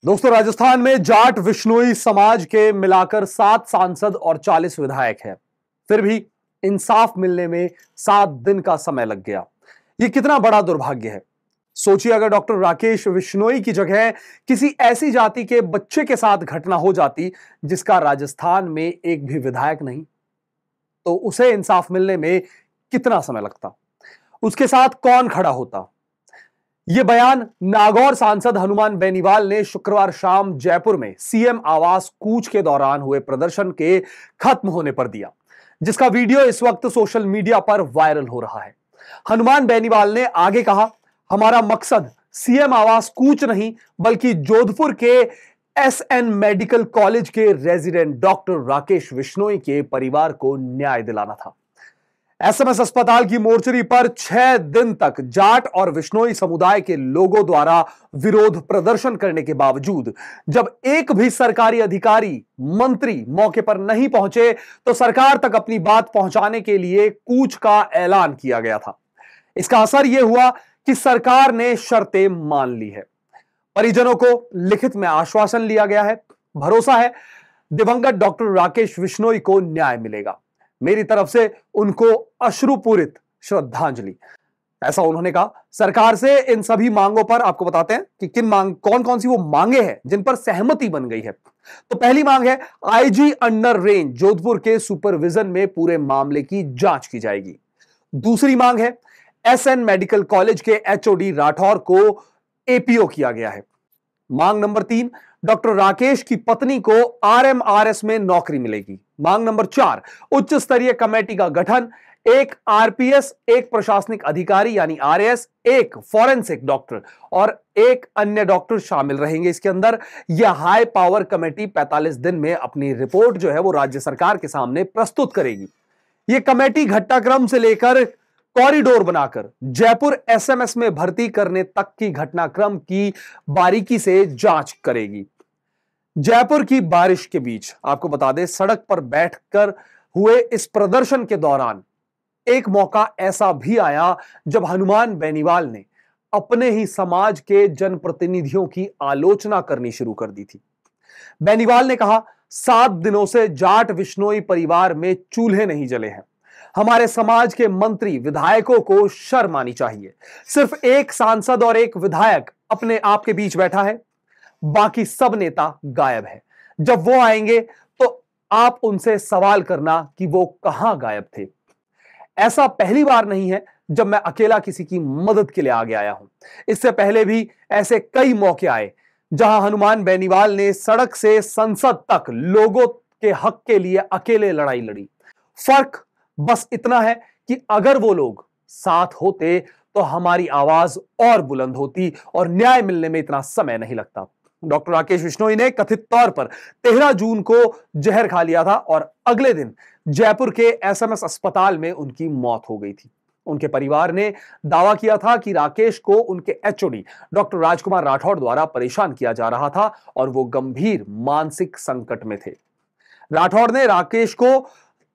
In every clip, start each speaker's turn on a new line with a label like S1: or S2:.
S1: दोस्तों, राजस्थान में जाट विश्नोई समाज के मिलाकर 7 सांसद और 40 विधायक हैं। फिर भी इंसाफ मिलने में 7 दिन का समय लग गया। यह कितना बड़ा दुर्भाग्य है। सोचिए, अगर डॉक्टर राकेश विश्नोई की जगह किसी ऐसी जाति के बच्चे के साथ घटना हो जाती जिसका राजस्थान में एक भी विधायक नहीं, तो उसे इंसाफ मिलने में कितना समय लगता, उसके साथ कौन खड़ा होता। यह बयान नागौर सांसद हनुमान बेनीवाल ने शुक्रवार शाम जयपुर में सीएम आवास कूच के दौरान हुए प्रदर्शन के खत्म होने पर दिया, जिसका वीडियो इस वक्त सोशल मीडिया पर वायरल हो रहा है। हनुमान बेनीवाल ने आगे कहा, हमारा मकसद सीएम आवास कूच नहीं बल्कि जोधपुर के एसएन मेडिकल कॉलेज के रेजिडेंट डॉक्टर राकेश विश्नोई के परिवार को न्याय दिलाना था। एसएमएस अस्पताल की मोर्चरी पर 6 दिन तक जाट और विश्नोई समुदाय के लोगों द्वारा विरोध प्रदर्शन करने के बावजूद जब एक भी सरकारी अधिकारी, मंत्री मौके पर नहीं पहुंचे, तो सरकार तक अपनी बात पहुंचाने के लिए कूच का ऐलान किया गया था। इसका असर यह हुआ कि सरकार ने शर्तें मान ली है। परिजनों को लिखित में आश्वासन लिया गया है। भरोसा है दिवंगत डॉक्टर राकेश विश्नोई को न्याय मिलेगा। मेरी तरफ से उनको अश्रुपूरित श्रद्धांजलि, ऐसा उन्होंने कहा। सरकार से इन सभी मांगों पर आपको बताते हैं कि कौन कौन सी वो मांगे हैं जिन पर सहमति बन गई है। तो पहली मांग है, आईजी अंडर रेंज जोधपुर के सुपरविजन में पूरे मामले की जांच की जाएगी। दूसरी मांग है, एसएन मेडिकल कॉलेज के एचओडी राठौर को एपीओ किया गया है। मांग नंबर 3, डॉक्टर राकेश की पत्नी को आरएमआरएस में नौकरी मिलेगी। मांग नंबर 4, उच्च स्तरीय कमेटी का गठन, एक आरपीएस, एक प्रशासनिक अधिकारी यानी आरएएस, एक फॉरेंसिक डॉक्टर और एक अन्य डॉक्टर शामिल रहेंगे इसके अंदर। यह हाई पावर कमेटी 45 दिन में अपनी रिपोर्ट जो है वो राज्य सरकार के सामने प्रस्तुत करेगी। यह कमेटी घटनाक्रम से लेकर कॉरिडोर बनाकर जयपुर एसएमएस में भर्ती करने तक की घटनाक्रम की बारीकी से जांच करेगी। जयपुर की बारिश के बीच आपको बता दें, सड़क पर बैठकर हुए इस प्रदर्शन के दौरान एक मौका ऐसा भी आया जब हनुमान बेनीवाल ने अपने ही समाज के जनप्रतिनिधियों की आलोचना करनी शुरू कर दी थी। बेनीवाल ने कहा, 7 दिनों से जाट विश्नोई परिवार में चूल्हे नहीं जले हैं। हमारे समाज के मंत्री विधायकों को शर्म आनी चाहिए। सिर्फ एक सांसद और एक विधायक अपने आप के बीच बैठा है, बाकी सब नेता गायब है। जब वो आएंगे तो आप उनसे सवाल करना कि वो कहां गायब थे। ऐसा पहली बार नहीं है जब मैं अकेला किसी की मदद के लिए आगे आया हूं। इससे पहले भी ऐसे कई मौके आए जहां हनुमान बेनीवाल ने सड़क से संसद तक लोगों के हक के लिए अकेले लड़ाई लड़ी। फर्क बस इतना है कि अगर वो लोग साथ होते तो हमारी आवाज और बुलंद होती और न्याय मिलने में इतना समय नहीं लगता। डॉक्टर राकेश विश्नोई ने कथित तौर पर 13 जून को जहर खा लिया था और अगले दिन जयपुर के एसएमएस अस्पताल में उनकी मौत हो गई थी। उनके परिवार ने दावा किया था कि राकेश को उनके एचओडी डॉक्टर राजकुमार राठौड़ द्वारा परेशान किया जा रहा था और वो गंभीर मानसिक संकट में थे। राठौड़ ने राकेश को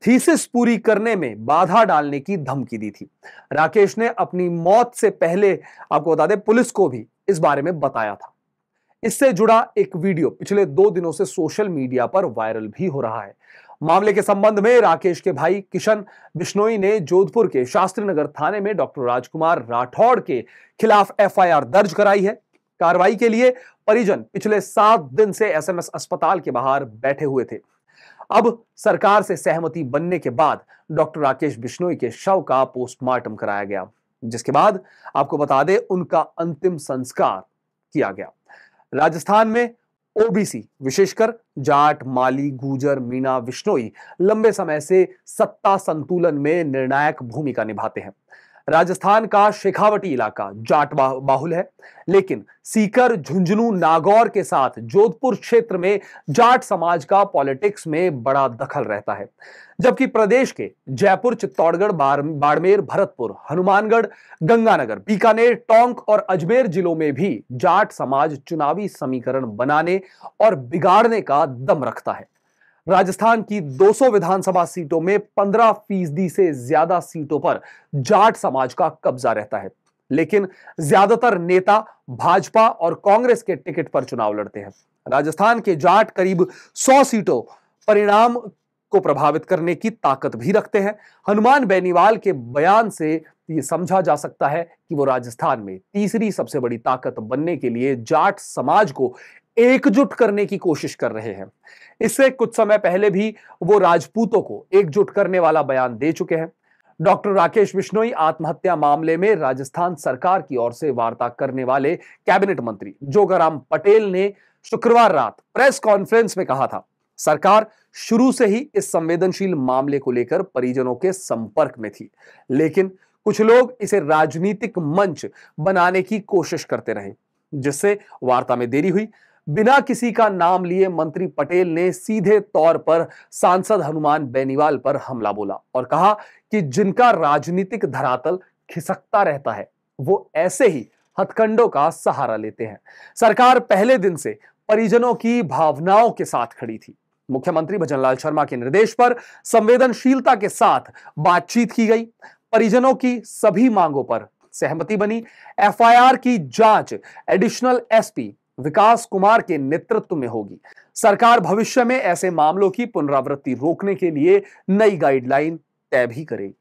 S1: थीसिस पूरी करने में बाधा डालने की धमकी दी थी। राकेश ने अपनी मौत से पहले आपको बता दें, पुलिस को भी इस बारे में बताया था। इससे जुड़ा एक वीडियो पिछले 2 दिनों से सोशल मीडिया पर वायरल भी हो रहा है। मामले के संबंध में राकेश के भाई किशन बिश्नोई ने जोधपुर के शास्त्री नगर थाने में डॉक्टर राजकुमार राठौड़ के खिलाफ एफआईआर दर्ज कराई है। कार्रवाई के लिए परिजन पिछले 7 दिन से एसएमएस अस्पताल के बाहर बैठे हुए थे। अब सरकार से सहमति बनने के बाद डॉक्टर राकेश बिश्नोई के शव का पोस्टमार्टम कराया गया, जिसके बाद आपको बता दें उनका अंतिम संस्कार किया गया। राजस्थान में ओबीसी, विशेषकर जाट, माली, गुर्जर, मीणा, विश्नोई लंबे समय से सत्ता संतुलन में निर्णायक भूमिका निभाते हैं। राजस्थान का शेखावटी इलाका जाट बाहुल है, लेकिन सीकर, झुंझुनू, नागौर के साथ जोधपुर क्षेत्र में जाट समाज का पॉलिटिक्स में बड़ा दखल रहता है। जबकि प्रदेश के जयपुर, चित्तौड़गढ़, बाड़मेर, भरतपुर, हनुमानगढ़, गंगानगर, बीकानेर, टोंक और अजमेर जिलों में भी जाट समाज चुनावी समीकरण बनाने और बिगाड़ने का दम रखता है। राजस्थान की 200 विधानसभा सीटों में 15% से ज्यादा सीटों पर जाट समाज का कब्जा रहता है। लेकिन ज्यादातर नेता भाजपा और कांग्रेस के टिकट पर चुनाव लड़ते हैं। राजस्थान के जाट करीब 100 सीटों परिणाम को प्रभावित करने की ताकत भी रखते हैं। हनुमान बेनीवाल के बयान से यह समझा जा सकता है कि वो राजस्थान में तीसरी सबसे बड़ी ताकत बनने के लिए जाट समाज को एकजुट करने की कोशिश कर रहे हैं। इससे कुछ समय पहले भी वो राजपूतों को एकजुट करने वाला बयान दे चुके हैं। डॉक्टर राकेश बिश्नोई आत्महत्या मामले में राजस्थान सरकार की ओर से वार्ता करने वाले कैबिनेट मंत्री जोगाराम पटेल ने शुक्रवार रात प्रेस कॉन्फ्रेंस में कहा था, सरकार शुरू से ही इस संवेदनशील मामले को लेकर परिजनों के संपर्क में थी, लेकिन कुछ लोग इसे राजनीतिक मंच बनाने की कोशिश करते रहे, जिससे वार्ता में देरी हुई। बिना किसी का नाम लिए मंत्री पटेल ने सीधे तौर पर सांसद हनुमान बेनीवाल पर हमला बोला और कहा कि जिनका राजनीतिक धरातल खिसकता रहता है वो ऐसे ही हथकंडों का सहारा लेते हैं। सरकार पहले दिन से परिजनों की भावनाओं के साथ खड़ी थी। मुख्यमंत्री भजनलाल शर्मा के निर्देश पर संवेदनशीलता के साथ बातचीत की गई। परिजनों की सभी मांगों पर सहमति बनी। एफआईआर की जांच एडिशनल एसपी विकास कुमार के नेतृत्व में होगी। सरकार भविष्य में ऐसे मामलों की पुनरावृत्ति रोकने के लिए नई गाइडलाइन तय भी करेगी।